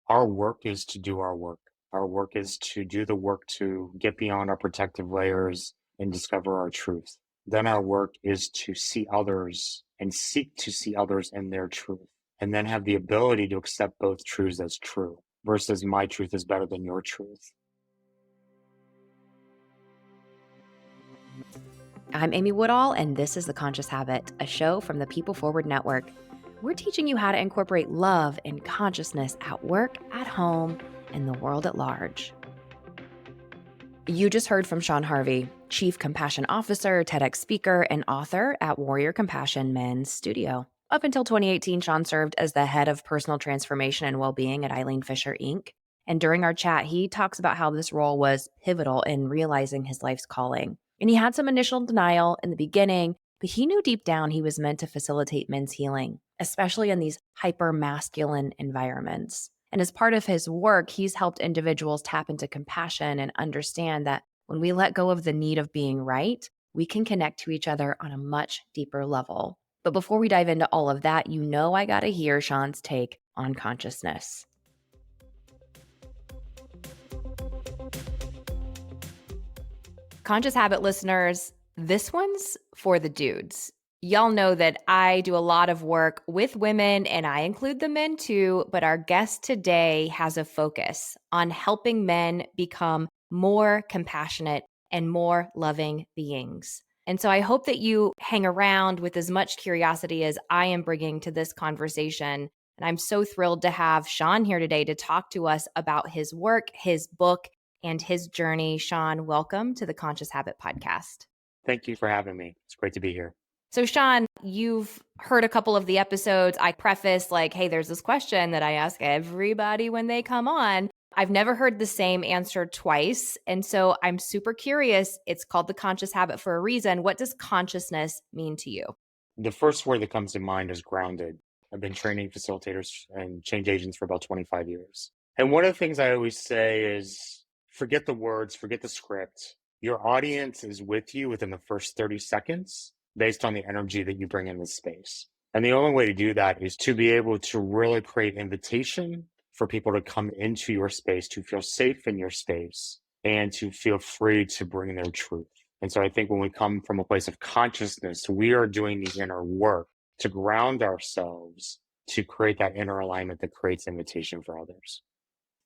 Our work is to do our work. Our work is to do the work to get beyond our protective layers and discover our truth. Then our work is to see others and seek to see others in their truth, and then have the ability to accept both truths as true versus my truth is better than your truth. I'm Amy Woodall, and this is The Conscious Habit, a show from the People Forward Network. We're teaching you how to incorporate love and consciousness at work, at home, and the world at large. You just heard from Sean Harvey, Chief Compassion Officer, TEDx speaker, and author at Warrior Compassion Men's Studio. Up until 2018, Sean served as the head of personal transformation and well-being at Eileen Fisher, Inc. And during our chat, he talks about how this role was pivotal in realizing his life's calling. And he had some initial denial in the beginning, but he knew deep down he was meant to facilitate men's healing, especially in these hyper-masculine environments. And as part of his work, he's helped individuals tap into compassion and understand that when we let go of the need of being right, we can connect to each other on a much deeper level. But before we dive into all of that, you know I got to hear Sean's take on consciousness. Conscious Habit listeners, this one's for the dudes. Y'all know that I do a lot of work with women, and I include the men too, but our guest today has a focus on helping men become more compassionate and more loving beings. And so I hope that you hang around with as much curiosity as I am bringing to this conversation. And I'm so thrilled to have Sean here today to talk to us about his work, his book, and his journey. Sean, welcome to the Conscious Habit podcast. Thank you for having me. It's great to be here. So Sean, you've heard a couple of the episodes. I preface like, hey, there's this question that I ask everybody when they come on. I've never heard the same answer twice. And so I'm super curious. It's called the Conscious Habit for a reason. What does consciousness mean to you? The first word that comes to mind is grounded. I've been training facilitators and change agents for about 25 years. And one of the things I always say is forget the words, forget the script. Your audience is with you within the first 30 seconds based on the energy that you bring in the space. And the only way to do that is to be able to really create invitation for people to come into your space, to feel safe in your space, and to feel free to bring their truth. And so I think when we come from a place of consciousness, we are doing the inner work to ground ourselves to create that inner alignment that creates invitation for others.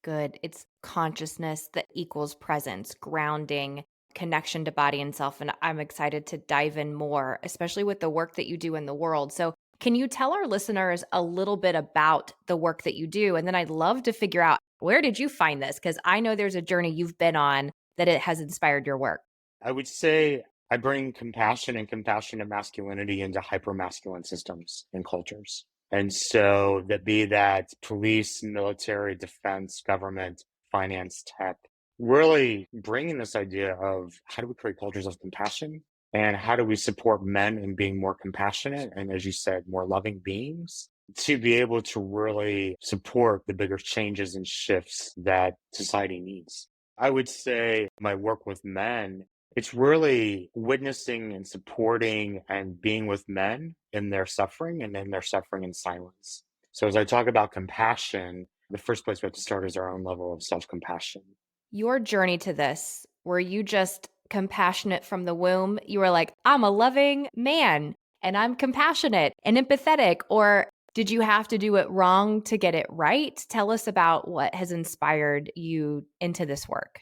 Good. It's consciousness that equals presence, grounding, connection to body and self. And I'm excited to dive in more, especially with the work that you do in the world. So can you tell our listeners a little bit about the work that you do? And then I'd love to figure out, where did you find this? Because I know there's a journey you've been on that it has inspired your work. I would say I bring compassion and compassionate masculinity into hyper-masculine systems and cultures. And so that be that police, military, defense, government, finance, tech, really bringing this idea of how do we create cultures of compassion and how do we support men in being more compassionate and, as you said, more loving beings to be able to really support the bigger changes and shifts that society needs. I would say my work with men, it's really witnessing and supporting and being with men in their suffering and in their suffering in silence. So as I talk about compassion, the first place we have to start is our own level of self-compassion. Your journey to this, were you just compassionate from the womb? You were like, I'm a loving man and I'm compassionate and empathetic, or did you have to do it wrong to get it right? Tell us about what has inspired you into this work.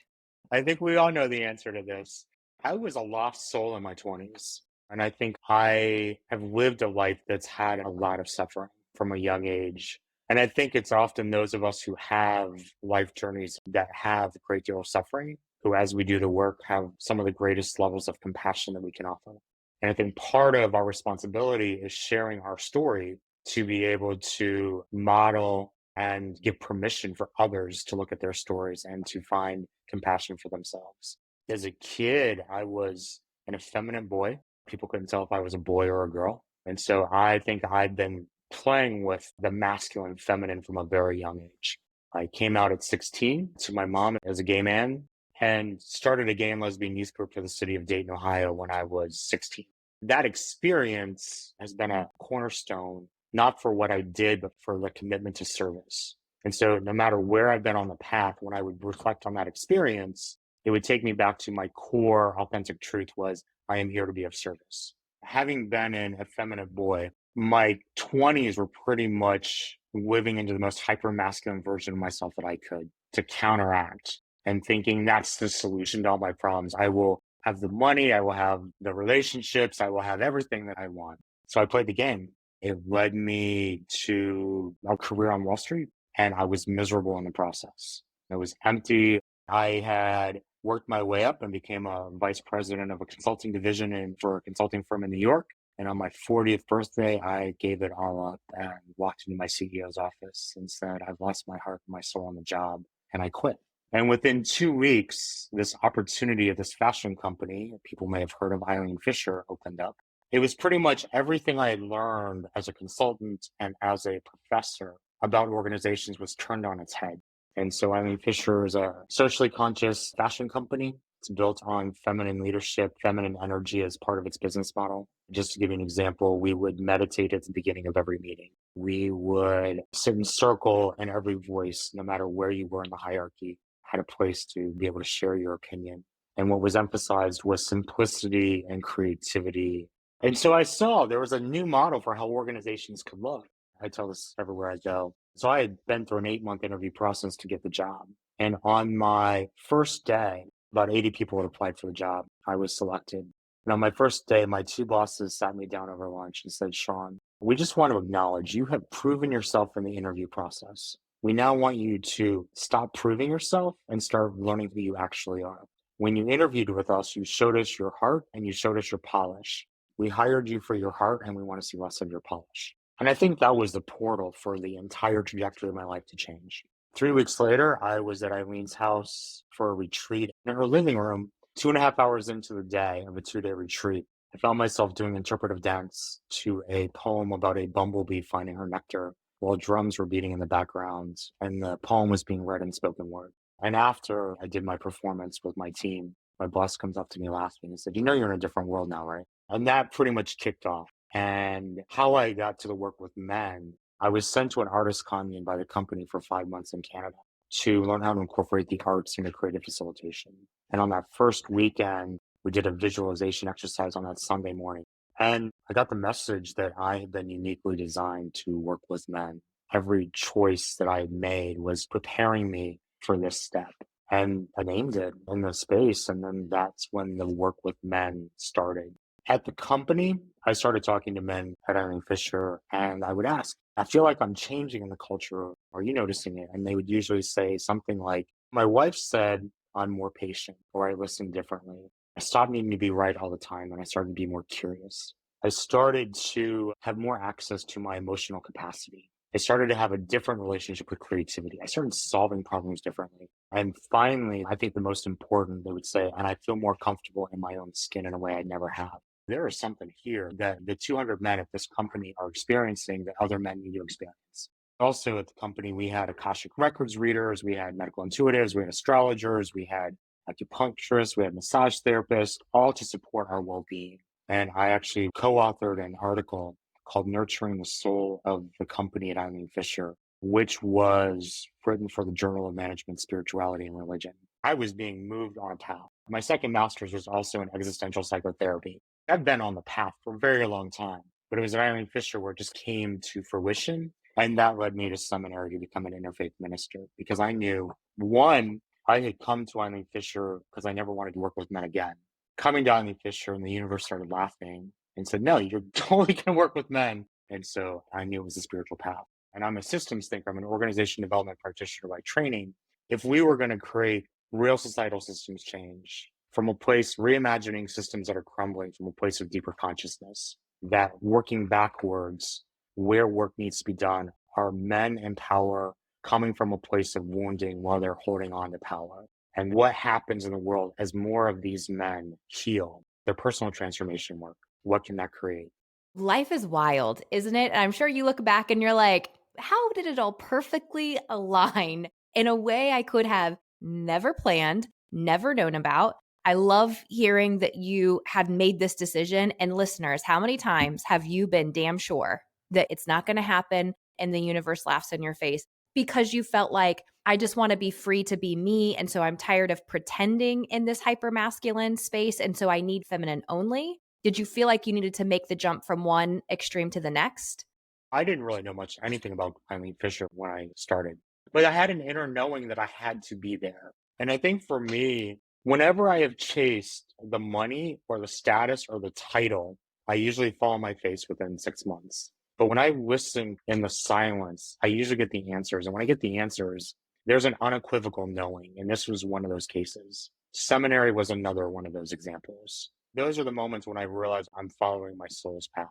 I think we all know the answer to this. I was a lost soul in my 20s. And I think I have lived a life that's had a lot of suffering from a young age. And I think it's often those of us who have life journeys that have a great deal of suffering, who, as we do the work, have some of the greatest levels of compassion that we can offer. And I think part of our responsibility is sharing our story to be able to model and give permission for others to look at their stories and to find compassion for themselves. As a kid, I was an effeminate boy. People couldn't tell if I was a boy or a girl. And so I think I'd been playing with the masculine, feminine from a very young age. I came out at 16 to my mom as a gay man and started a gay and lesbian youth group for the city of Dayton, Ohio when I was 16. That experience has been a cornerstone, not for what I did, but for the commitment to service. And so no matter where I've been on the path, when I would reflect on that experience, it would take me back to my core authentic truth was I am here to be of service. Having been an effeminate boy, my 20s were pretty much living into the most hyper masculine version of myself that I could to counteract and thinking that's the solution to all my problems. I will have the money, I will have the relationships, I will have everything that I want. So I played the game. It led me to a career on Wall Street, and I was miserable in the process. It was empty. I had worked my way up and became a vice president of a consulting division for a consulting firm in New York. And on my 40th birthday, I gave it all up and walked into my CEO's office and said, I've lost my heart and my soul on the job, and I quit. And within 2 weeks, this opportunity of this fashion company, people may have heard of Eileen Fisher, opened up. It was pretty much everything I had learned as a consultant and as a professor about organizations was turned on its head. And so Eileen Fisher is a socially conscious fashion company. It's built on feminine leadership, feminine energy as part of its business model. Just to give you an example, we would meditate at the beginning of every meeting. We would sit in circle, and every voice, no matter where you were in the hierarchy, had a place to be able to share your opinion. And what was emphasized was simplicity and creativity. And so I saw there was a new model for how organizations could look. I tell this everywhere I go. So I had been through an 8-month interview process to get the job. And on my first day, about 80 people had applied for the job. I was selected. And on my first day, my two bosses sat me down over lunch and said, Sean, we just want to acknowledge you have proven yourself in the interview process. We now want you to stop proving yourself and start learning who you actually are. When you interviewed with us, you showed us your heart and you showed us your polish. We hired you for your heart and we want to see less of your polish. And I think that was the portal for the entire trajectory of my life to change. 3 weeks later, I was at Eileen's house for a retreat in her living room, 2.5 hours into the day of a 2-day retreat. I found myself doing interpretive dance to a poem about a bumblebee finding her nectar while drums were beating in the background and the poem was being read in spoken word. And after I did my performance with my team, my boss comes up to me laughing and said, you know, you're in a different world now, right? And that pretty much kicked off. And how I got to the work with men, I was sent to an artist commune by the company for 5 months in Canada to learn how to incorporate the arts into creative facilitation. And on that first weekend, we did a visualization exercise on that Sunday morning. And I got the message that I had been uniquely designed to work with men. Every choice that I had made was preparing me for this step. And I named it in the space. And then that's when the work with men started. At the company, I started talking to men at Eileen Fisher, and I would ask, I feel like I'm changing in the culture. Are you noticing it? And they would usually say something like, my wife said, I'm more patient, or I listen differently. I stopped needing to be right all the time, and I started to be more curious. I started to have more access to my emotional capacity. I started to have a different relationship with creativity. I started solving problems differently. And finally, I think the most important, they would say, and I feel more comfortable in my own skin in a way I never have. There is something here that the 200 men at this company are experiencing that other men need to experience. Also at the company, we had Akashic Records readers, we had medical intuitives, we had astrologers, we had acupuncturists, we had massage therapists, all to support our well-being. And I actually co-authored an article called Nurturing the Soul of the Company at Eileen Fisher, which was written for the Journal of Management, Spirituality, and Religion. I was being moved on a path. My second master's was also in existential psychotherapy. I've been on the path for a very long time, but it was at Eileen Fisher where it just came to fruition. And that led me to seminary to become an interfaith minister because I knew, one, I had come to Eileen Fisher because I never wanted to work with men again. Coming to Eileen Fisher and the universe started laughing and said, no, you're totally going to work with men. And so I knew it was a spiritual path. And I'm a systems thinker. I'm an organization development practitioner by training. If we were going to create real societal systems change from a place reimagining systems that are crumbling from a place of deeper consciousness, that working backwards where work needs to be done are men in power coming from a place of wounding while they're holding on to power. And what happens in the world as more of these men heal their personal transformation work? What can that create? Life is wild, isn't it? And I'm sure you look back and you're like, how did it all perfectly align in a way I could have never planned, never known about? I love hearing that you had made this decision. And listeners, how many times have you been damn sure that it's not going to happen and the universe laughs in your face? because you felt like, I just want to be free to be me. And so I'm tired of pretending in this hyper masculine space. And so I need feminine only. Did you feel like you needed to make the jump from one extreme to the next? I didn't really know much anything about Eileen Fisher when I started, but I had an inner knowing that I had to be there. And I think for me, whenever I have chased the money or the status or the title, I usually fall on my face within 6 months. But when I listen in the silence, I usually get the answers. And when I get the answers, there's an unequivocal knowing. And this was one of those cases. Seminary was another one of those examples. Those are the moments when I realize I'm following my soul's path.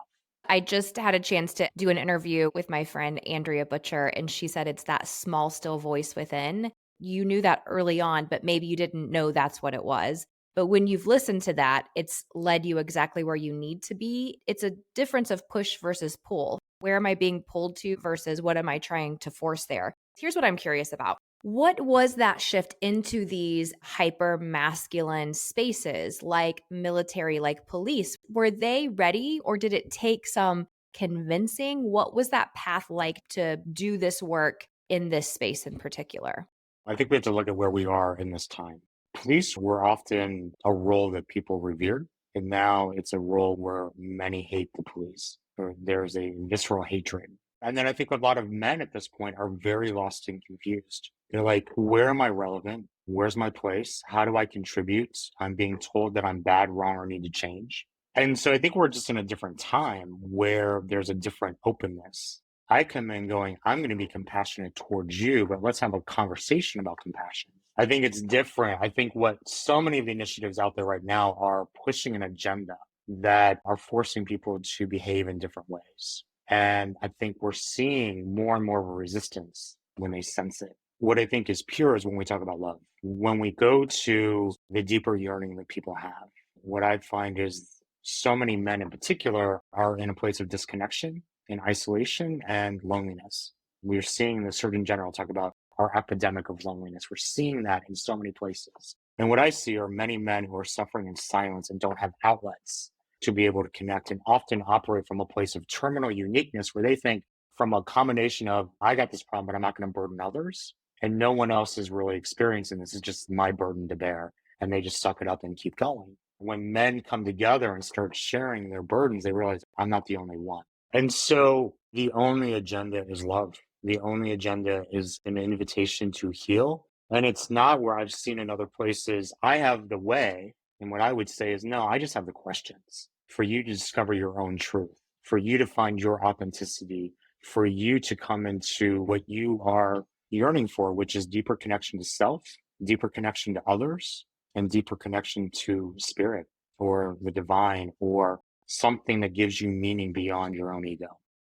I just had a chance to do an interview with my friend Andrea Butcher, and she said it's that small, still voice within. You knew that early on, but maybe you didn't know that's what it was. But when you've listened to that, it's led you exactly where you need to be. It's a difference of push versus pull. Where am I being pulled to versus what am I trying to force there? Here's what I'm curious about. What was that shift into these hyper masculine spaces like military, like police? Were they ready or did it take some convincing? What was that path like to do this work in this space in particular? I think we have to look at where we are in this time. Police were often a role that people revered, and now it's a role where many hate the police, or there's a visceral hatred. And then I think a lot of men at this point are very lost and confused. They're like, where am I relevant? Where's my place? How do I contribute? I'm being told that I'm bad, wrong, or need to change. And so I think we're just in a different time where there's a different openness. I come in going, I'm going to be compassionate towards you, but let's have a conversation about compassion. I think it's different. I think what so many of the initiatives out there right now are pushing an agenda that are forcing people to behave in different ways. And I think we're seeing more and more of a resistance when they sense it. What I think is pure is when we talk about love. When we go to the deeper yearning that people have, what I find is so many men in particular are in a place of disconnection, in isolation, and loneliness. We're seeing the Surgeon General talk about our epidemic of loneliness. We're seeing that in so many places. And what I see are many men who are suffering in silence and don't have outlets to be able to connect and often operate from a place of terminal uniqueness where they think from a combination of, I got this problem, but I'm not going to burden others. And no one else is really experiencing this. It's just my burden to bear. And they just suck it up and keep going. When men come together and start sharing their burdens, they realize I'm not the only one. And so the only agenda is love. The only agenda is an invitation to heal. And it's not where I've seen in other places, I have the way. And what I would say is, no, I just have the questions for you to discover your own truth, for you to find your authenticity, for you to come into what you are yearning for, which is deeper connection to self, deeper connection to others, and deeper connection to spirit or the divine or something that gives you meaning beyond your own ego.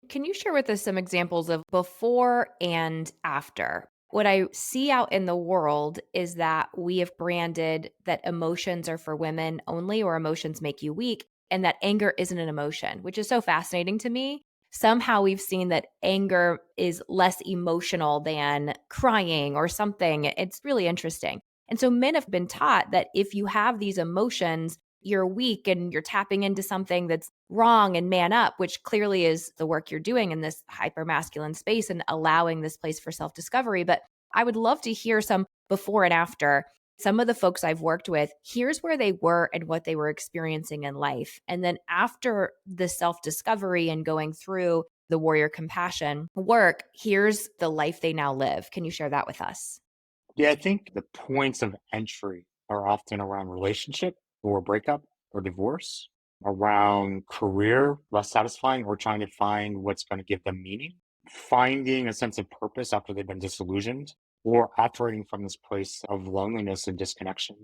Can you share with us some examples of before and after? What I see out in the world is that we have branded that emotions are for women only or emotions make you weak, and that anger isn't an emotion, which is so fascinating to me. Somehow we've seen that anger is less emotional than crying or something. It's really interesting. And so men have been taught that if you have these emotions, you're weak and you're tapping into something that's wrong and man up, which clearly is the work you're doing in this hyper masculine space and allowing this place for self discovery. But I would love to hear some before and after. Some of the folks I've worked with, here's where they were and what they were experiencing in life. And then after the self discovery and going through the warrior compassion work, here's the life they now live. Can you share that with us? Yeah, I think the points of entry are often around relationship or breakup or divorce, around career, less satisfying, or trying to find what's going to give them meaning, finding a sense of purpose after they've been disillusioned, or operating from this place of loneliness and disconnection.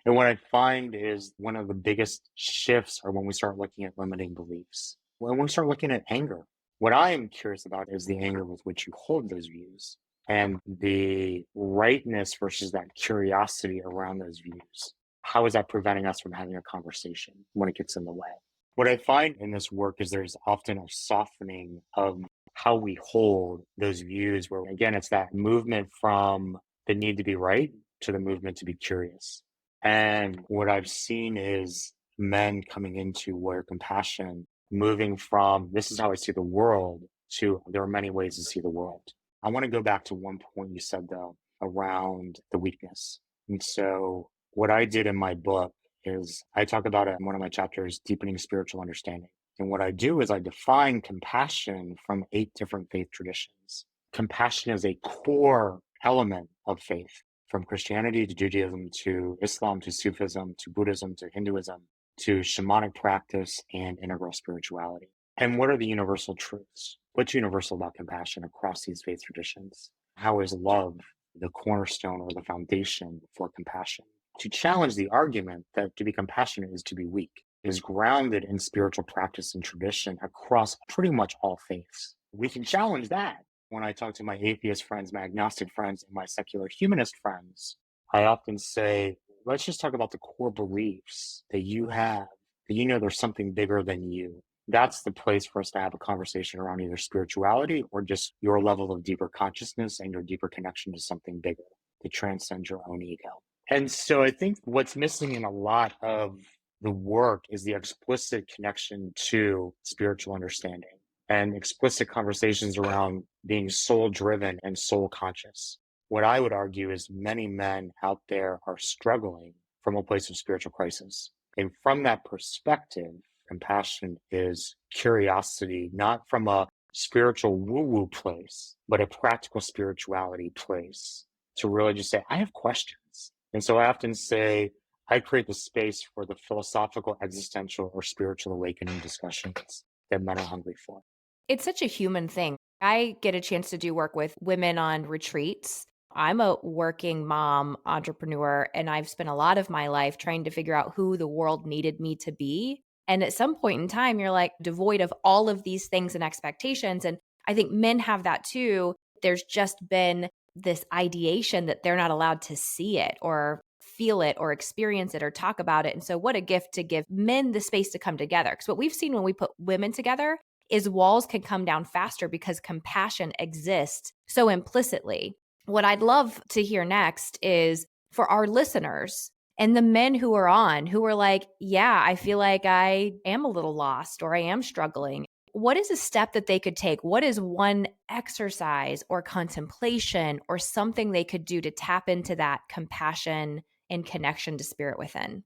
And what I find is one of the biggest shifts are when we start looking at limiting beliefs, when we start looking at anger. What I am curious about is the anger with which you hold those views and the rightness versus that curiosity around those views. How is that preventing us from having a conversation when it gets in the way? What I find in this work is there's often a softening of how we hold those views, where again, it's that movement from the need to be right to the movement to be curious. And what I've seen is men coming into warrior compassion, moving from this is how I see the world to there are many ways to see the world. I want to go back to one point you said, though, around the weakness. And so, what I did in my book is I talk about it in one of my chapters, Deepening Spiritual Understanding. And what I do is I define compassion from 8 different faith traditions. Compassion is a core element of faith, from Christianity to Judaism to Islam to Sufism to Buddhism to Hinduism to shamanic practice and integral spirituality. And what are the universal truths? What's universal about compassion across these faith traditions? How is love the cornerstone or the foundation for compassion? To challenge the argument that to be compassionate is to be weak is grounded in spiritual practice and tradition across pretty much all faiths. We can challenge that. When I talk to my atheist friends, my agnostic friends, and my secular humanist friends, I often say, let's just talk about the core beliefs that you have, that you know there's something bigger than you. That's the place for us to have a conversation around either spirituality or just your level of deeper consciousness and your deeper connection to something bigger that transcends your own ego. And so I think what's missing in a lot of the work is the explicit connection to spiritual understanding and explicit conversations around being soul driven and soul conscious. What I would argue is many men out there are struggling from a place of spiritual crisis. And from that perspective, compassion is curiosity, not from a spiritual woo woo place, but a practical spirituality place to really just say, I have questions. And so I often say, I create the space for the philosophical, existential, or spiritual awakening discussions that men are hungry for. It's such a human thing. I get a chance to do work with women on retreats. I'm a working mom entrepreneur, and I've spent a lot of my life trying to figure out who the world needed me to be. And at some point in time, you're like devoid of all of these things and expectations. And I think men have that too. There's just been this ideation that they're not allowed to see it or feel it or experience it or talk about it. And so, what a gift to give men the space to come together. Because what we've seen when we put women together is walls can come down faster because compassion exists so implicitly. What I'd love to hear next is for our listeners and the men who are on who are like, yeah, I feel like I am a little lost or I am struggling. What is a step that they could take? What is one exercise or contemplation or something they could do to tap into that compassion and connection to spirit within?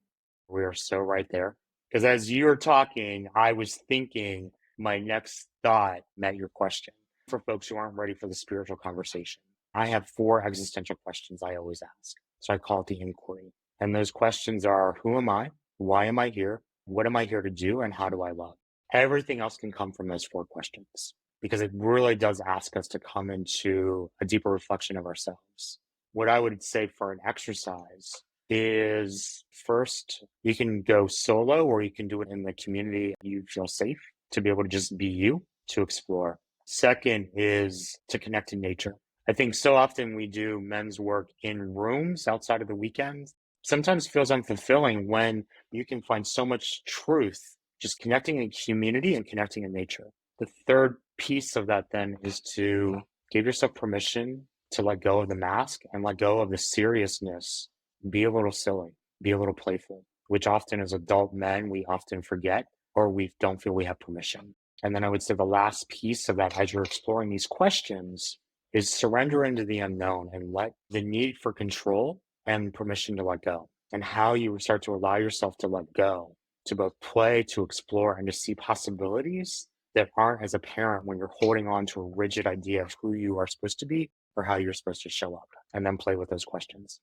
We are so right there. Because as you were talking, I was thinking my next thought met your question. For folks who aren't ready for the spiritual conversation, I have 4 existential questions I always ask. So I call it the inquiry. And those questions are, who am I? Why am I here? What am I here to do? And how do I love? Everything else can come from those 4 questions because it really does ask us to come into a deeper reflection of ourselves. What I would say for an exercise is first, you can go solo or you can do it in the community you feel safe to be able to just be you, to explore. Second is to connect to nature. I think so often we do men's work in rooms outside of the weekend. Sometimes feels unfulfilling when you can find so much truth just connecting in community and connecting in nature. The third piece of that then is to give yourself permission to let go of the mask and let go of the seriousness. Be a little silly, be a little playful, which often as adult men, we often forget or we don't feel we have permission. And then I would say the last piece of that as you're exploring these questions is surrender into the unknown and let the need for control and permission to let go. And how you start to allow yourself to let go, to both play, to explore, and to see possibilities that aren't as apparent when you're holding on to a rigid idea of who you are supposed to be or how you're supposed to show up, and then play with those questions.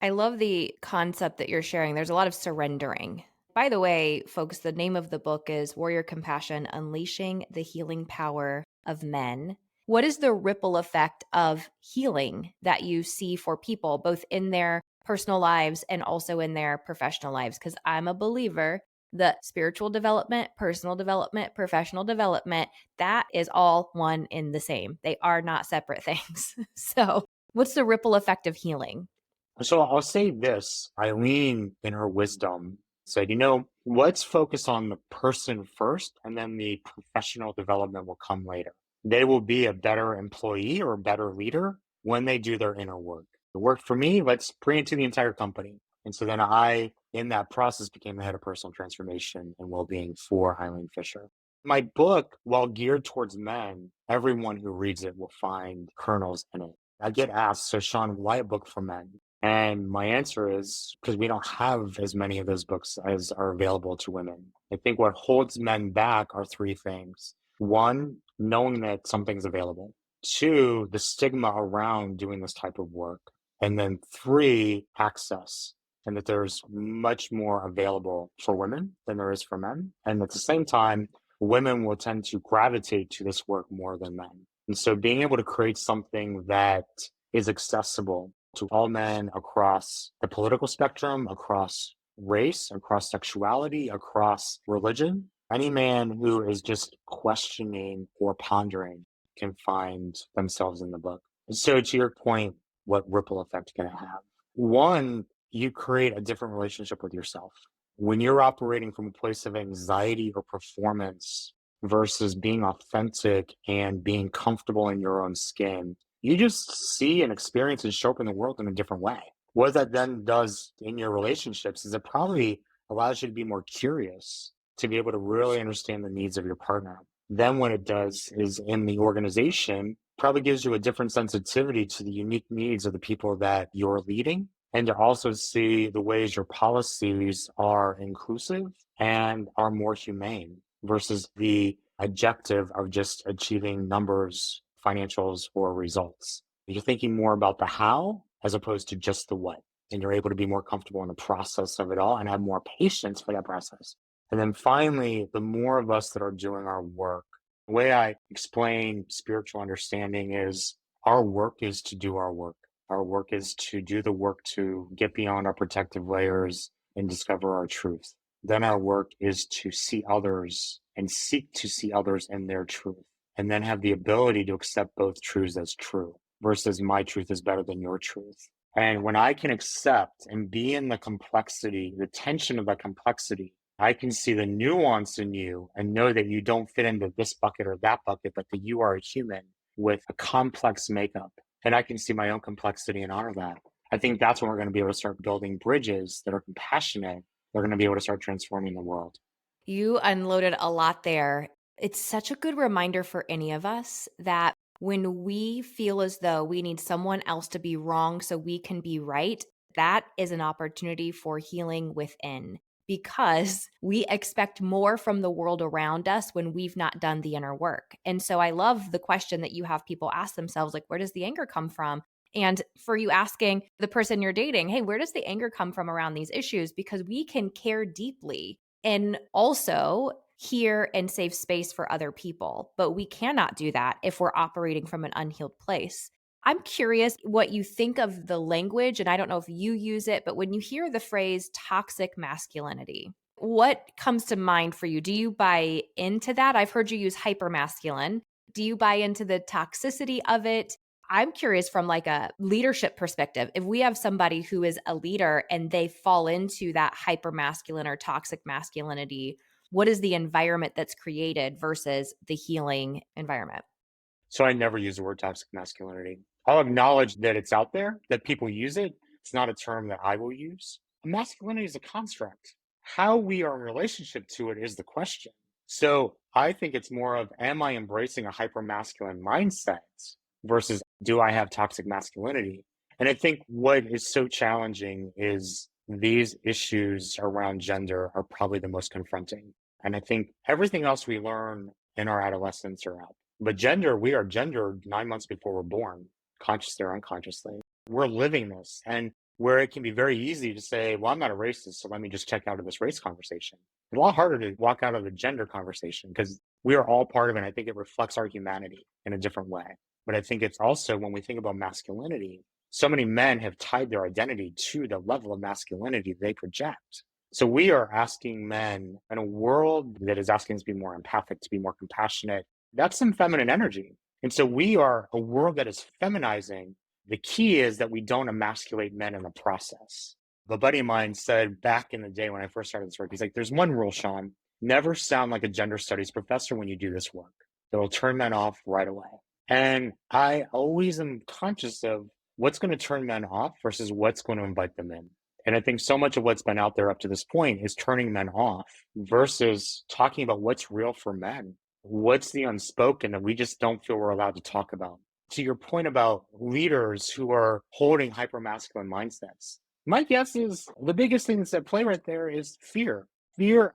I love the concept that you're sharing. There's a lot of surrendering. By the way, folks, the name of the book is Warrior Compassion: Unleashing the Healing Power of Men. What is the ripple effect of healing that you see for people, both in their personal lives and also in their professional lives? Because I'm a believer that spiritual development, personal development, professional development, that is all one in the same. They are not separate things. So, what's the ripple effect of healing? So I'll say this, Eileen, in her wisdom, said, let's focus on the person first, and then the professional development will come later. They will be a better employee or a better leader when they do their inner work. The work for me, let's bring it to the entire company. And so then I, in that process, became the head of personal transformation and well-being for Eileen Fisher. My book, while geared towards men, everyone who reads it will find kernels in it. I get asked, so Sean, why a book for men? And my answer is because we don't have as many of those books as are available to women. I think what holds men back are three things. One, knowing that something's available. Two, the stigma around doing this type of work. And then three, access, and that there's much more available for women than there is for men. And at the same time, women will tend to gravitate to this work more than men. And so being able to create something that is accessible to all men across the political spectrum, across race, across sexuality, across religion, any man who is just questioning or pondering can find themselves in the book. And so to your point, what ripple effect can it have? One, you create a different relationship with yourself. When you're operating from a place of anxiety or performance versus being authentic and being comfortable in your own skin, you just see and experience and show up in the world in a different way. What that then does in your relationships is it probably allows you to be more curious, to be able to really understand the needs of your partner. Then what it does is in the organization, probably gives you a different sensitivity to the unique needs of the people that you're leading, and to also see the ways your policies are inclusive and are more humane versus the objective of just achieving numbers, financials, or results. You're thinking more about the how as opposed to just the what. And you're able to be more comfortable in the process of it all and have more patience for that process. And then finally, the more of us that are doing our work, the way I explain spiritual understanding is our work is to do our work. Our work is to do the work to get beyond our protective layers and discover our truth. Then our work is to see others and seek to see others in their truth, and then have the ability to accept both truths as true versus my truth is better than your truth. And when I can accept and be in the complexity, the tension of that complexity, I can see the nuance in you and know that you don't fit into this bucket or that bucket, but that you are a human with a complex makeup. And I can see my own complexity and honor that. I think that's when we're going to be able to start building bridges that are compassionate. They're going to be able to start transforming the world. You unloaded a lot there. It's such a good reminder for any of us that when we feel as though we need someone else to be wrong so we can be right, that is an opportunity for healing within because we expect more from the world around us when we've not done the inner work. And so I love the question that you have people ask themselves, like, where does the anger come from? And for you asking the person you're dating, hey, where does the anger come from around these issues? Because we can care deeply and also hear and save space for other people. But we cannot do that if we're operating from an unhealed place. I'm curious what you think of the language, and I don't know if you use it, but when you hear the phrase toxic masculinity, what comes to mind for you? Do you buy into that? I've heard you use hypermasculine. Do you buy into the toxicity of it? I'm curious from like a leadership perspective. If we have somebody who is a leader and they fall into that hyper masculine or toxic masculinity, what is the environment that's created versus the healing environment? So I never use the word toxic masculinity. I'll acknowledge that it's out there, that people use it. It's not a term that I will use. Masculinity is a construct. How we are in relationship to it is the question. So I think it's more of, am I embracing a hyper masculine mindset versus do I have toxic masculinity? And I think what is so challenging is these issues around gender are probably the most confronting. And I think everything else we learn in our adolescence are out. But gender, we are gendered 9 months before we're born, consciously or unconsciously. We're living this. And where it can be very easy to say, well, I'm not a racist, so let me just check out of this race conversation. It's a lot harder to walk out of the gender conversation because we are all part of it. And I think it reflects our humanity in a different way. But I think it's also when we think about masculinity, so many men have tied their identity to the level of masculinity they project. So we are asking men in a world that is asking us to be more empathic, to be more compassionate. That's some feminine energy. And so we are a world that is feminizing. The key is that we don't emasculate men in the process. A buddy of mine said back in the day when I first started this work, he's like, there's one rule, Sean, never sound like a gender studies professor when you do this work. It'll turn men off right away. And I always am conscious of what's going to turn men off versus what's going to invite them in. And I think so much of what's been out there up to this point is turning men off versus talking about what's real for men. What's the unspoken that we just don't feel we're allowed to talk about? To your point about leaders who are holding hypermasculine mindsets, my guess is the biggest thing that's at play right there is fear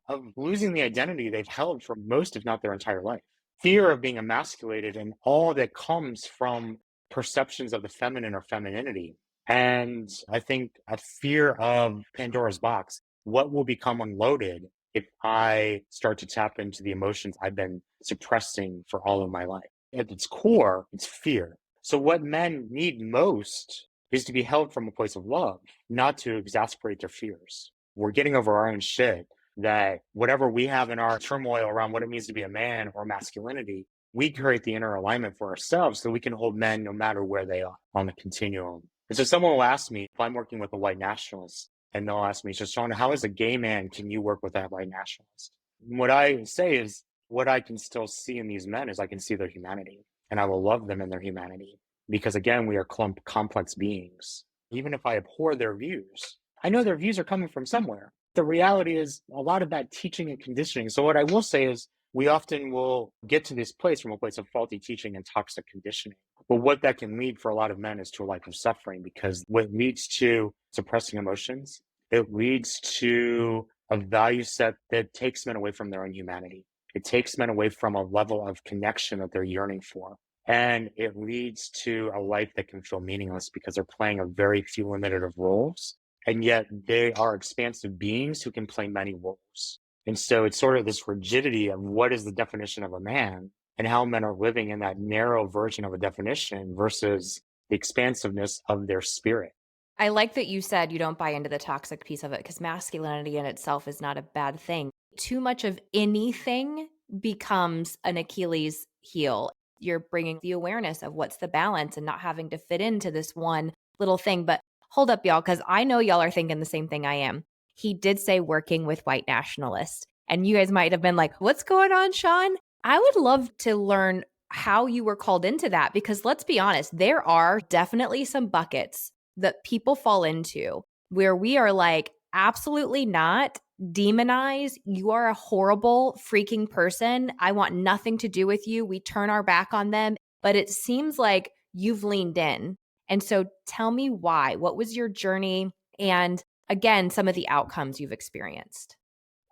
of losing the identity they've held for most, if not their entire life, fear of being emasculated and all that comes from perceptions of the feminine or femininity. And I think a fear of Pandora's box, what will become unloaded if I start to tap into the emotions I've been suppressing for all of my life. At its core, it's fear. So, what men need most is to be held from a place of love, not to exasperate their fears. We're getting over our own shit that whatever we have in our turmoil around what it means to be a man or masculinity, we create the inner alignment for ourselves so we can hold men no matter where they are on the continuum. And so, someone will ask me if I'm working with a white nationalist, and they'll ask me, so Sean, how as a gay man can you work with that white nationalist? What I say is, what I can still see in these men is I can see their humanity, and I will love them in their humanity. Because again, we are complex beings. Even if I abhor their views, I know their views are coming from somewhere. The reality is a lot of that teaching and conditioning. So what I will say is we often will get to this place from a place of faulty teaching and toxic conditioning. But what that can lead for a lot of men is to a life of suffering, because what leads to suppressing emotions, it leads to a value set that takes men away from their own humanity. It takes men away from a level of connection that they're yearning for. And it leads to a life that can feel meaningless because they're playing a very few limited of roles. And yet they are expansive beings who can play many roles. And so it's sort of this rigidity of what is the definition of a man and how men are living in that narrow version of a definition versus the expansiveness of their spirit. I like that you said you don't buy into the toxic piece of it because masculinity in itself is not a bad thing. Too much of anything becomes an Achilles heel. You're bringing the awareness of what's the balance and not having to fit into this one little thing. But hold up, y'all, because I know y'all are thinking the same thing I am. He did say working with white nationalists. And you guys might have been like, what's going on, Sean? I would love to learn how you were called into that because let's be honest, there are definitely some buckets that people fall into where we are like, absolutely not. Demonize. You are a horrible freaking person. I want nothing to do with you. We turn our back on them. But it seems like you've leaned in. And so tell me why. What was your journey? And again, some of the outcomes you've experienced.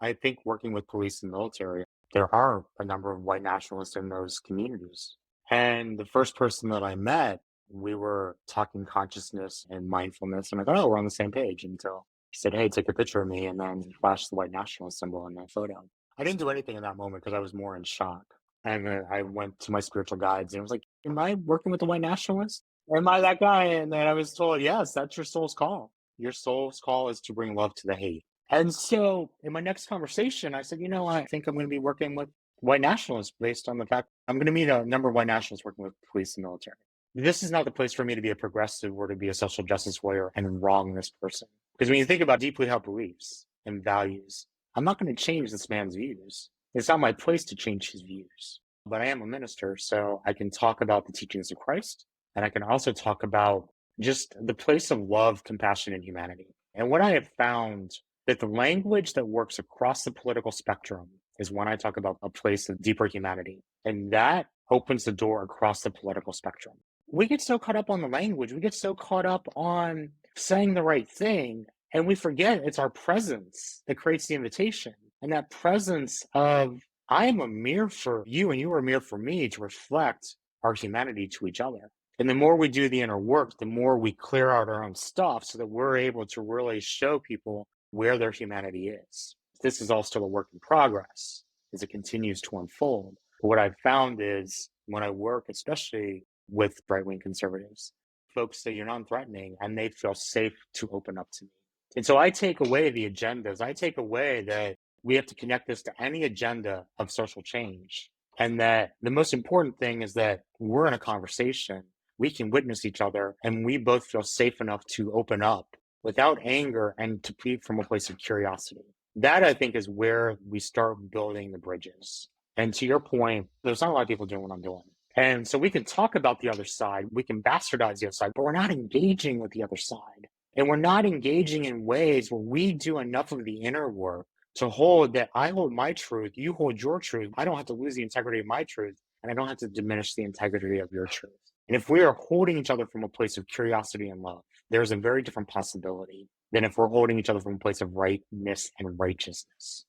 I think working with police and military, there are a number of white nationalists in those communities. And the first person that I met, we were talking consciousness and mindfulness. And I thought, oh, we're on the same page until he said, hey, take a picture of me. And then he flashed the white nationalist symbol in that photo. I didn't do anything in that moment because I was more in shock. And then I went to my spiritual guides and I was like, am I working with the white nationalist? Am I that guy? And then I was told, yes, that's your soul's call. Your soul's call is to bring love to the hate. And so in my next conversation, I said, I think I'm going to be working with white nationalists based on the fact I'm going to meet a number of white nationalists working with police and military. This is not the place for me to be a progressive or to be a social justice warrior and wrong this person. Because when you think about deeply held beliefs and values, I'm not going to change this man's views. It's not my place to change his views. But I am a minister, so I can talk about the teachings of Christ. And I can also talk about just the place of love, compassion, and humanity. And what I have found that the language that works across the political spectrum is when I talk about a place of deeper humanity. And that opens the door across the political spectrum. We get so caught up on the language, we get so caught up on saying the right thing, and we forget it's our presence that creates the invitation. And that presence of, I am a mirror for you and you are a mirror for me to reflect our humanity to each other. And the more we do the inner work, the more we clear out our own stuff so that we're able to really show people where their humanity is. This is all still a work in progress as it continues to unfold. But what I've found is when I work, especially with right-wing conservatives, folks say you're non-threatening and they feel safe to open up to me. And so I take away the agendas. I take away that we have to connect this to any agenda of social change. And that the most important thing is that we're in a conversation. We can witness each other and we both feel safe enough to open up without anger and to be from a place of curiosity. That I think is where we start building the bridges. And to your point, there's not a lot of people doing what I'm doing. And so we can talk about the other side, we can bastardize the other side, but we're not engaging with the other side. And we're not engaging in ways where we do enough of the inner work to hold that I hold my truth, you hold your truth. I don't have to lose the integrity of my truth, and I don't have to diminish the integrity of your truth. And if we are holding each other from a place of curiosity and love, there's a very different possibility than if we're holding each other from a place of rightness and righteousness.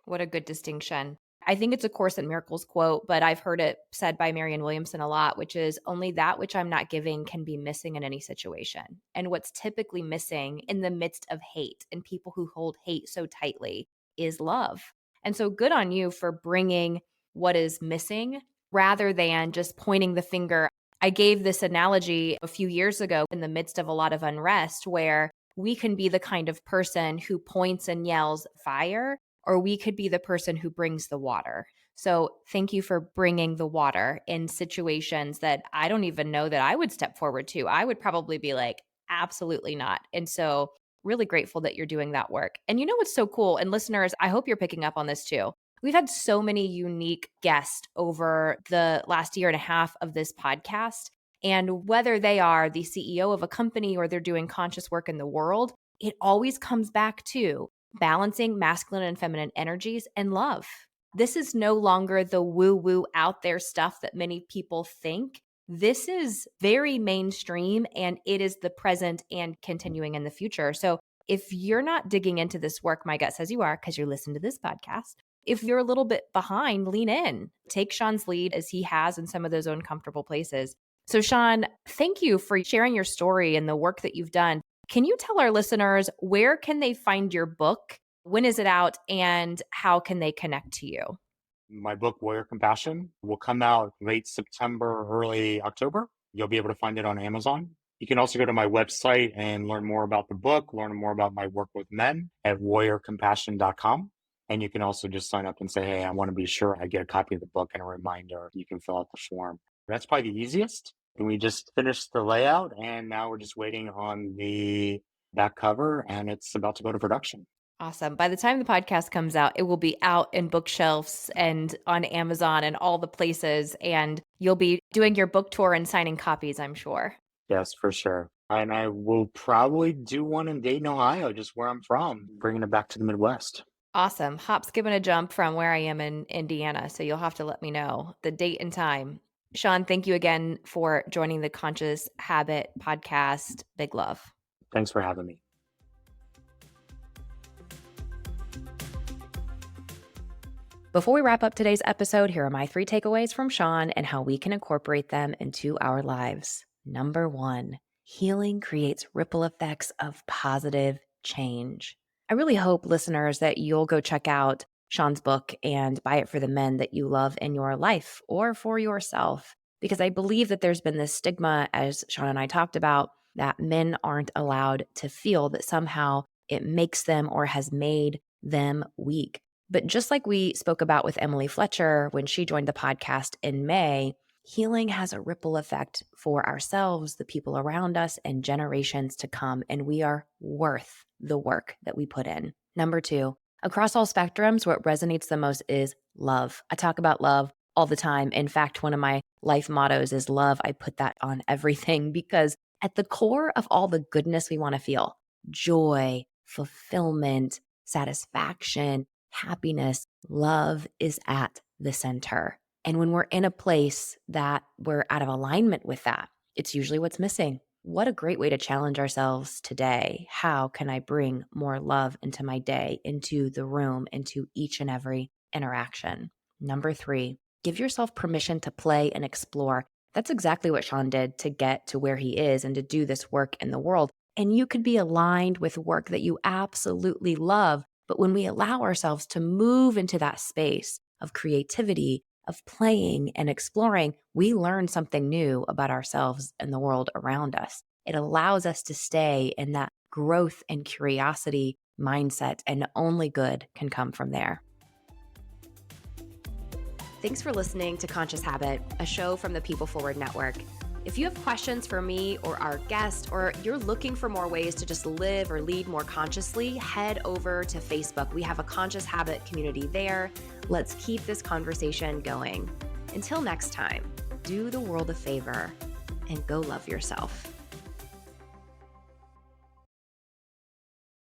What a good distinction. I think it's a Course in Miracles quote, but I've heard it said by Marianne Williamson a lot, which is only that which I'm not giving can be missing in any situation. And what's typically missing in the midst of hate and people who hold hate so tightly is love. And so good on you for bringing what is missing rather than just pointing the finger. I gave this analogy a few years ago in the midst of a lot of unrest where we can be the kind of person who points and yells fire, or we could be the person who brings the water. So thank you for bringing the water in situations that I don't even know that I would step forward to. I would probably be like, absolutely not. And so really grateful that you're doing that work. And you know what's so cool? And listeners, I hope you're picking up on this too. We've had so many unique guests over the last year and a half of this podcast. And whether they are the CEO of a company or they're doing conscious work in the world, it always comes back to balancing masculine and feminine energies and love. This is no longer the woo-woo out there stuff that many people think. This is very mainstream and it is the present and continuing in the future. So if you're not digging into this work, my gut says you are because you listen to this podcast. If you're a little bit behind, lean in. Take Sean's lead as he has in some of those uncomfortable places. So Sean, thank you for sharing your story and the work that you've done. Can you tell our listeners where can they find your book? When is it out and how can they connect to you? My book, Warrior Compassion, will come out late September, early October. You'll be able to find it on Amazon. You can also go to my website and learn more about the book, learn more about my work with men at warriorcompassion.com. And you can also just sign up and say, hey, I want to be sure I get a copy of the book and a reminder. You can fill out the form. That's probably the easiest. And we just finished the layout and now we're just waiting on the back cover and it's about to go to production. Awesome. By the time the podcast comes out, it will be out in bookshelves and on Amazon and all the places. And you'll be doing your book tour and signing copies, I'm sure. Yes, for sure. And I will probably do one in Dayton, Ohio, just where I'm from, bringing it back to the Midwest. Awesome. Hop, skip, and a jump from where I am in Indiana. So you'll have to let me know the date and time. Sean, thank you again for joining the Conscious Habit podcast. Big love. Thanks for having me. Before we wrap up today's episode, here are my 3 takeaways from Sean and how we can incorporate them into our lives. Number 1, healing creates ripple effects of positive change. I really hope, listeners, that you'll go check out Sean's book and buy it for the men that you love in your life or for yourself, because I believe that there's been this stigma, as Sean and I talked about, that men aren't allowed to feel, that somehow it makes them or has made them weak. But just like we spoke about with Emily Fletcher when she joined the podcast in May, healing has a ripple effect for ourselves, the people around us, and generations to come. And we are worth the work that we put in. Number 2, across all spectrums, what resonates the most is love. I talk about love all the time. In fact, one of my life mottos is love. I put that on everything because at the core of all the goodness we want to feel, joy, fulfillment, satisfaction, happiness, love is at the center. And when we're in a place that we're out of alignment with that, it's usually what's missing. What a great way to challenge ourselves today. How can I bring more love into my day, into the room, into each and every interaction? Number 3, give yourself permission to play and explore. That's exactly what Sean did to get to where he is and to do this work in the world. And you could be aligned with work that you absolutely love. But when we allow ourselves to move into that space of creativity, of playing and exploring, we learn something new about ourselves and the world around us. It allows us to stay in that growth and curiosity mindset, and only good can come from there. Thanks for listening to Conscious Habit, a show from the People Forward Network. If you have questions for me or our guest, or you're looking for more ways to just live or lead more consciously, head over to Facebook. We have a Conscious Habit community there. Let's keep this conversation going. Until next time, do the world a favor and go love yourself.